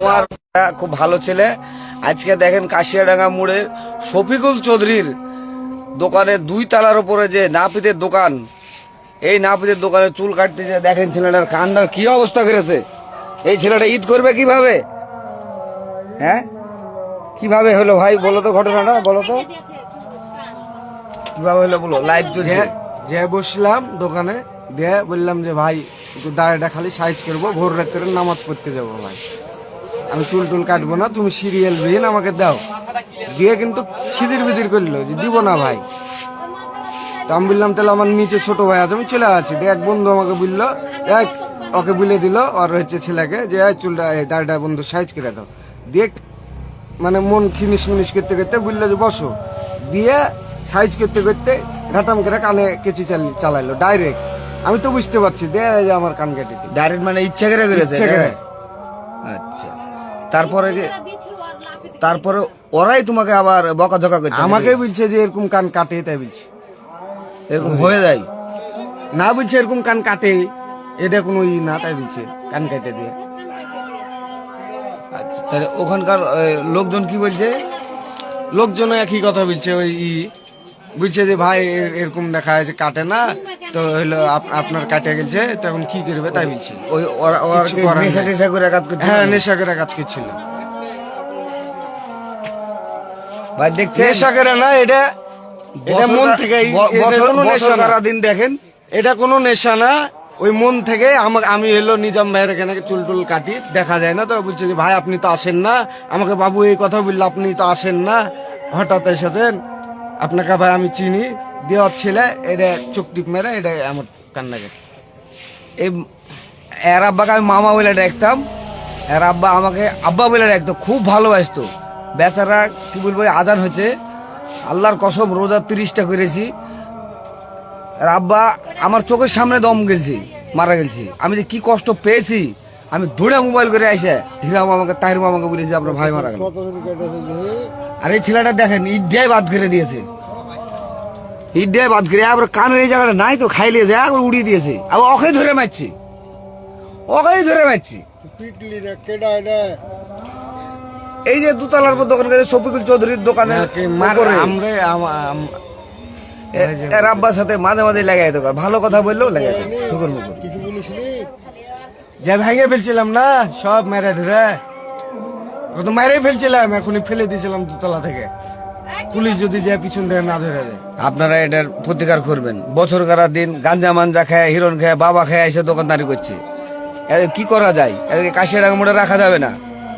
আমার খুব ভালো ছেলে। আজকে দেখেন কাশিয়াডাঙ্গা মোড়ে শফিকুল চৌধুরীর দোকানে 2 তলার উপরে যে নাপিতের দোকান, এই নাপিতের দোকানে চুল কাটতে যে দেখেন ছেলেটার কান্নার কি অবস্থা করেছে। এই ছেলেটা ঈদ করবে কিভাবে? হ্যাঁ, কিভাবে হলো ভাই বলো তো, ঘটনাটা বলো তো কিভাবে হলো বলো। লাইভ চলছে। যে বসলাম দোকানে দিয়ে বললাম যে ভাই একটু দাঁড়াটা খালি সাইজ করবো, ভোর রাত্রে নামাজ পড়তে যাবো ভাই, আমি চুল টুল কাটবো না, তুমি সিরিয়াল বিহীন আমাকে দাও। দিয়ে কিন্তু খিদির বিদির করলো যে দিব না ভাই। তো আমি বললাম তাহলে আমার নিচে ছোট ভাই আছে, আমি চলে আছি। দিয়ে এক বন্ধু আমাকে বললো, এক ওকে বলে দিল আর হচ্ছে ছেলেকে যে চুলটা দাঁড়াটা বন্ধু সাইজ করে দাও। দিয়ে মানে মন খিনিস মিনিস করতে করতে বললো যে বসো। দিয়ে সাইজ করতে করতে ঘাটাম করে কানে কেচি চালাইলো ডাইরেক্ট। আমি তো বুঝতে পারছি দে আমার কান কেটে ডাইরেক্ট মানে ইচ্ছা করে করেছে। ইচ্ছে করে। আচ্ছা, তারপরে ওরাই তোমাকে আবার বকাঝকা করছে? আমাকে বলছে যে এরকম কান কাটে, তাই বলছে এরকম হয়ে যায় না, বলছে এরকম কান কাটে, এটা কোনো ই না, তাই বলছে কান কেটে দিয়ে। আচ্ছা, তাহলে ওখানকার লোকজন কি বলছে? লোকজন একই কথা বলছে, ওই বলছে যে ভাই এরকম দেখা যাচ্ছে কাটে না, তো হলো আপনার কাটে গেছে, তখন কি করবে তাই বলছে। ওই কিছু করার নেশা নেই। টেশা করে কাজ করছে? হ্যাঁ, নেশা করে কাজ করছিল। ভাই দেখছে নেশা করে না, এটা এটা মন থেকে, দিন দেখেন, এটা কোনো নেশা না, ওই মন থেকে। আমি এলো নিজাম ভাইয়ের এখানে চুল টুল কাটি, দেখা যায় না, তো বলছে যে ভাই আপনি তো আসেন না, আমাকে বাবু এই কথা বললো, আপনি তো আসেন না, হঠাৎ এসেছেন, আপনাকে ভাই আমি চিনি। দেওয়ার ছেলে এটা চোখ টিপ মেরে এটা আমার কান্না গেছে। এই এর আব্বাকে আমি মামা বলে ডাকতাম, এর আব্বা আমাকে আব্বা বলে ডাকতো, খুব ভালোবাসতো। বেচারা কি বলবো, আজান হয়েছে, আল্লাহর কসম রোজা 30টা করেছি। আর আব্বা আমার চোখের সামনে দম গেলছি, মারা গেলছি। আমি যে কি কষ্ট পেয়েছি, আমি দৌড়ে মোবাইল করে আসে হিরা মামাকে, তাহির মামাকে বলেছি আপনার ভাই মারা গেল। আর এই ছেলেটা দেখেন ইডাই বাদ করে দিয়েছে, ইডাই বাদ করে আবার কানের এই জায়গাটা নাই তো, খাইলে যায় আবার উড়িয়ে দিয়েছে, আবার ওকে ধরে মারছি, ওকেই ধরে মারছি। এই যে 2 তলার উপর দোকান গেছে শফিকুল চৌধুরীর দোকানে, এর আব্বার সাথে মাঝে মাঝে লাগাই দোকান, ভালো কথা বললেও লাগাই ঠুকুর মুকুর। যে ভেঙে ফেলছিলাম না সব মেরে ধরে, ও তো মেরেই ফেলছিলাম, এখনই ফেলে দিয়েছিলাম 2 তলা থেকে। পুলিশ যদি যায় পিছন থেকে না ধরে দেয়। আপনারা এটার প্রতিকার করবেন। বছর কারা দিন গাঞ্জা মাঞ্জা খায়, হিরণ খায়, বাবা খায়, এসে দোকানদারি করছে। কি করা যায়? এদেরকে কাশিয়াডাঙ্গা মোড়ে রাখা যাবে না।